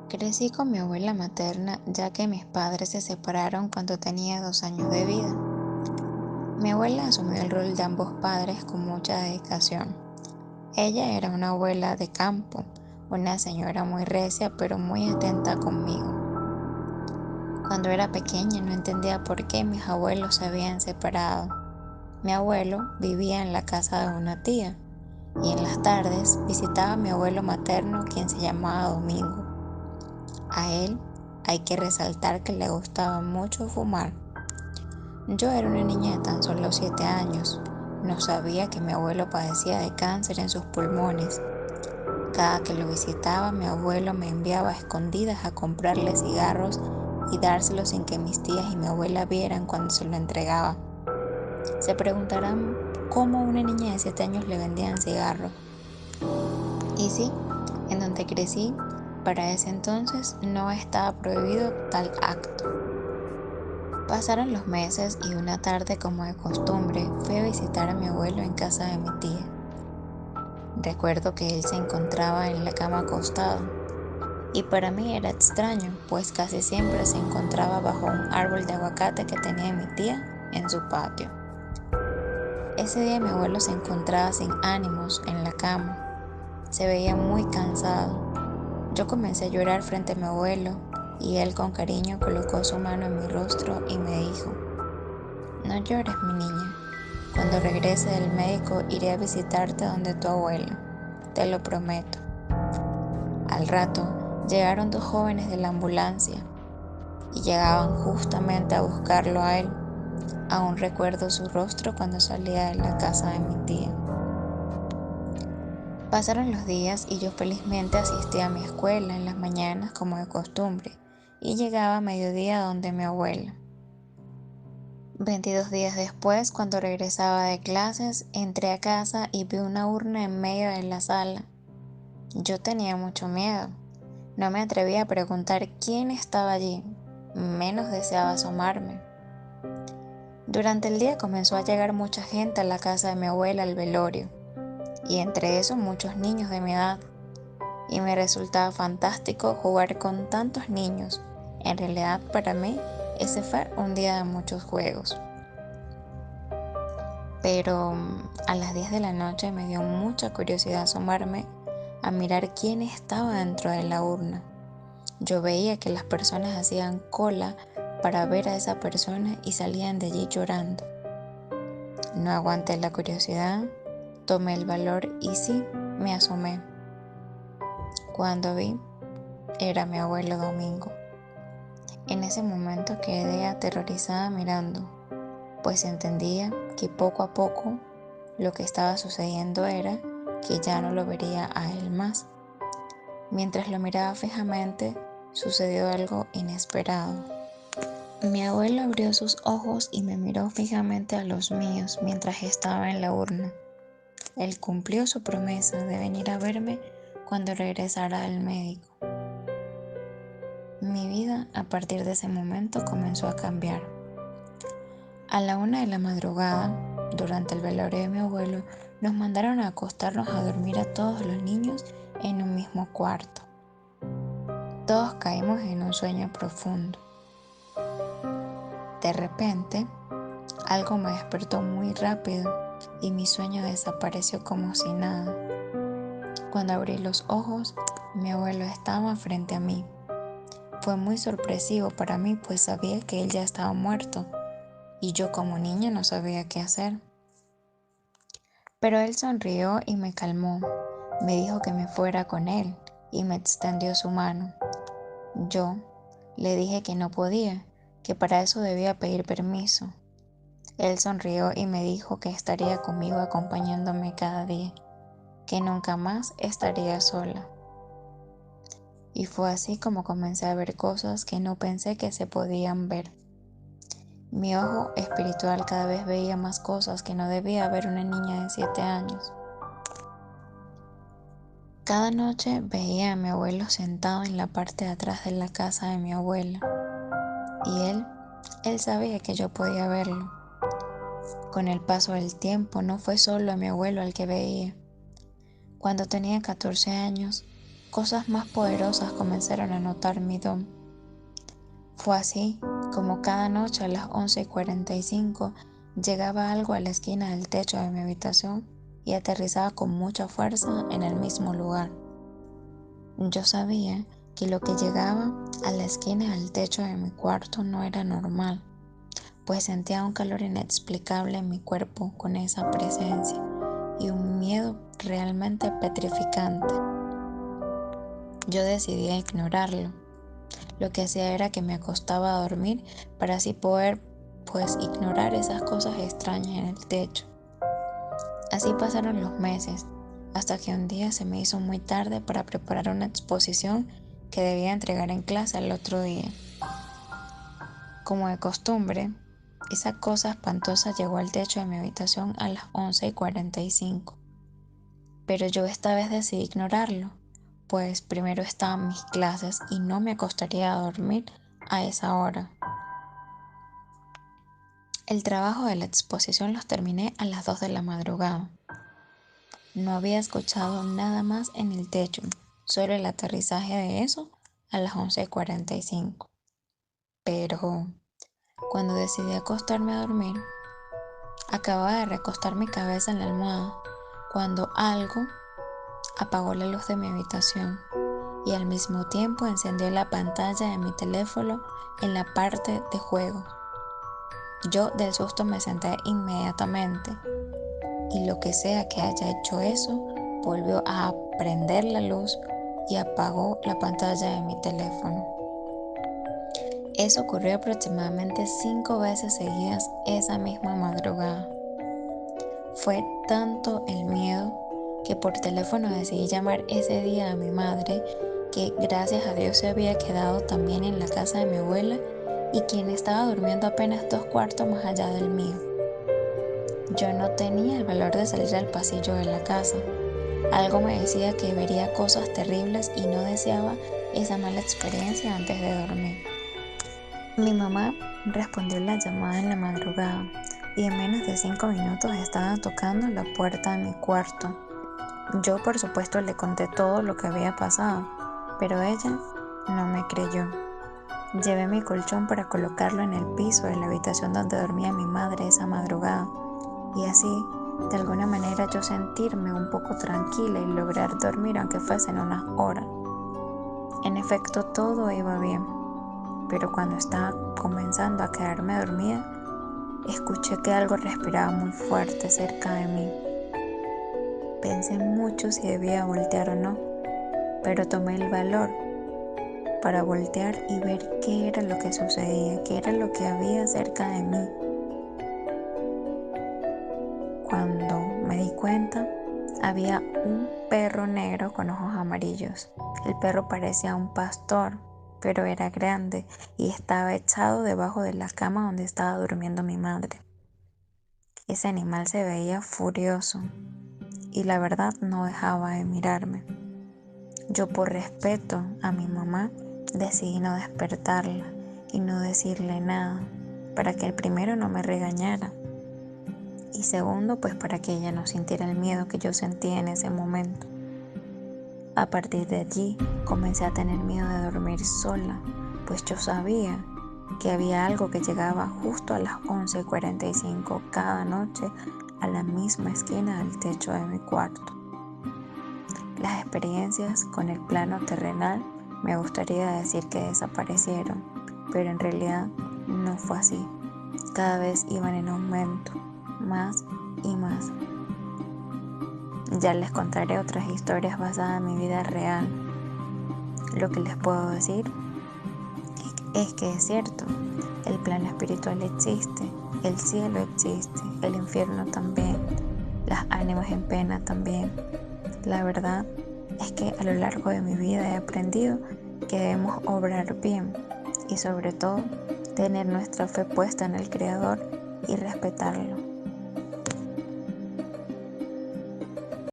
Crecí con mi abuela materna ya que mis padres se separaron cuando tenía 2 años de vida. Mi abuela asumió el rol de ambos padres con mucha dedicación. Ella era una abuela de campo, una señora muy recia pero muy atenta conmigo. Cuando era pequeña no entendía por qué mis abuelos se habían separado. Mi abuelo vivía en la casa de una tía y en las tardes visitaba a mi abuelo materno, quien se llamaba Domingo. A él hay que resaltar que le gustaba mucho fumar. Yo era una niña de tan solo 7 años. No sabía que mi abuelo padecía de cáncer en sus pulmones. Cada que lo visitaba, mi abuelo me enviaba a escondidas a comprarle cigarros y dárselos sin que mis tías y mi abuela vieran cuando se lo entregaba. Se preguntarán cómo a una niña de 7 años le vendían cigarros. Y sí, en donde crecí, para ese entonces no estaba prohibido tal acto. Pasaron los meses y una tarde, como de costumbre, fui a visitar a mi abuelo en casa de mi tía. Recuerdo que él se encontraba en la cama acostado, y para mí era extraño, pues casi siempre se encontraba bajo un árbol de aguacate que tenía mi tía en su patio. Ese día mi abuelo se encontraba sin ánimos en la cama, se veía muy cansado. Yo comencé a llorar frente a mi abuelo, y él con cariño colocó su mano en mi rostro y me dijo: "No llores, mi niña. Cuando regrese del médico iré a visitarte donde tu abuelo. Te lo prometo". Al rato llegaron 2 jóvenes de la ambulancia y llegaban justamente a buscarlo a él. Aún recuerdo su rostro cuando salía de la casa de mi tía. Pasaron los días y yo felizmente asistía a mi escuela en las mañanas como de costumbre y llegaba a mediodía donde mi abuela. 22 días después, cuando regresaba de clases, entré a casa y vi una urna en medio de la sala. Yo tenía mucho miedo. No me atrevía a preguntar quién estaba allí, menos deseaba asomarme. Durante el día comenzó a llegar mucha gente a la casa de mi abuela al velorio, y entre esos muchos niños de mi edad, y me resultaba fantástico jugar con tantos niños. En realidad, para mí, ese fue un día de muchos juegos. Pero a las 10 de la noche me dio mucha curiosidad asomarme a mirar quién estaba dentro de la urna. Yo veía que las personas hacían cola para ver a esa persona y salían de allí llorando. No aguanté la curiosidad, tomé el valor y sí, me asomé. Cuando vi, era mi abuelo Domingo. En ese momento quedé aterrorizada mirando, pues entendía que poco a poco lo que estaba sucediendo era que ya no lo vería a él más. Mientras lo miraba fijamente, sucedió algo inesperado. Mi abuelo abrió sus ojos y me miró fijamente a los míos mientras estaba en la urna. Él cumplió su promesa de venir a verme cuando regresara del médico. Mi vida a partir de ese momento comenzó a cambiar. A la 1 de la madrugada, durante el velorio de mi abuelo, nos mandaron a acostarnos a dormir a todos los niños en un mismo cuarto. Todos caímos en un sueño profundo. De repente, algo me despertó muy rápido y mi sueño desapareció como si nada. Cuando abrí los ojos, mi abuelo estaba frente a mí. Fue muy sorpresivo para mí, pues sabía que él ya estaba muerto y yo como niña no sabía qué hacer. Pero él sonrió y me calmó. Me dijo que me fuera con él y me extendió su mano. Yo le dije que no podía, que para eso debía pedir permiso. Él sonrió y me dijo que estaría conmigo acompañándome cada día, que nunca más estaría sola. Y fue así como comencé a ver cosas que no pensé que se podían ver. Mi ojo espiritual cada vez veía más cosas que no debía ver una niña de 7 años. Cada noche veía a mi abuelo sentado en la parte de atrás de la casa de mi abuela, y él sabía que yo podía verlo. Con el paso del tiempo no fue solo a mi abuelo al que veía. Cuando tenía 14 años, cosas más poderosas comenzaron a notar mi don. Fue así como cada noche a las 11:45 llegaba algo a la esquina del techo de mi habitación y aterrizaba con mucha fuerza en el mismo lugar. Yo sabía que lo que llegaba a la esquina del techo de mi cuarto no era normal, pues sentía un calor inexplicable en mi cuerpo con esa presencia y un miedo realmente petrificante. Yo decidí ignorarlo. Lo que hacía era que me acostaba a dormir para así poder, ignorar esas cosas extrañas en el techo. Así pasaron los meses, hasta que un día se me hizo muy tarde para preparar una exposición que debía entregar en clase al otro día. Como de costumbre, esa cosa espantosa llegó al techo de mi habitación a las 11:45. Pero yo esta vez decidí ignorarlo, pues primero estaban mis clases y no me acostaría a dormir a esa hora. El trabajo de la exposición los terminé a las 2 de la madrugada. No había escuchado nada más en el techo, solo el aterrizaje de eso a las 11:45. Pero cuando decidí acostarme a dormir, acababa de recostar mi cabeza en la almohada cuando algo apagó la luz de mi habitación y al mismo tiempo encendió la pantalla de mi teléfono en la parte de juego. Yo del susto me senté inmediatamente y lo que sea que haya hecho eso volvió a prender la luz y apagó la pantalla de mi teléfono. Eso ocurrió aproximadamente 5 veces seguidas esa misma madrugada. Fue tanto el miedo que por teléfono decidí llamar ese día a mi madre, que gracias a Dios se había quedado también en la casa de mi abuela y quien estaba durmiendo apenas 2 cuartos más allá del mío. Yo no tenía el valor de salir al pasillo de la casa. Algo me decía que vería cosas terribles y no deseaba esa mala experiencia antes de dormir. Mi mamá respondió la llamada en la madrugada y en menos de 5 minutos estaba tocando la puerta de mi cuarto. Yo por supuesto le conté todo lo que había pasado, pero ella no me creyó. Llevé mi colchón para colocarlo en el piso de la habitación donde dormía mi madre esa madrugada y así, de alguna manera, yo sentirme un poco tranquila y lograr dormir aunque fuesen unas horas. En efecto, todo iba bien, pero cuando estaba comenzando a quedarme dormida, escuché que algo respiraba muy fuerte cerca de mí. Pensé mucho si debía voltear o no, pero tomé el valor para voltear y ver qué era lo que sucedía, qué era lo que había cerca de mí. Cuando me di cuenta, había un perro negro con ojos amarillos. El perro parecía un pastor, pero era grande y estaba echado debajo de la cama donde estaba durmiendo mi madre. Ese animal se veía furioso y la verdad no dejaba de mirarme. Yo, por respeto a mi mamá, decidí no despertarla y no decirle nada, para que el primero no me regañara y segundo, pues para que ella no sintiera el miedo que yo sentía en ese momento. A partir de allí comencé a tener miedo de dormir sola, pues yo sabía que había algo que llegaba justo a las 11:45 cada noche a la misma esquina del techo de mi cuarto. Las experiencias con el plano terrenal me gustaría decir que desaparecieron, pero en realidad no fue así. Cada vez iban en aumento, más y más. Ya les contaré otras historias basadas en mi vida real. Lo que les puedo decir es que es cierto, el plano espiritual existe, el cielo existe, el infierno también, las ánimas en pena también. La verdad es que a lo largo de mi vida he aprendido que debemos obrar bien y sobre todo tener nuestra fe puesta en el Creador y respetarlo.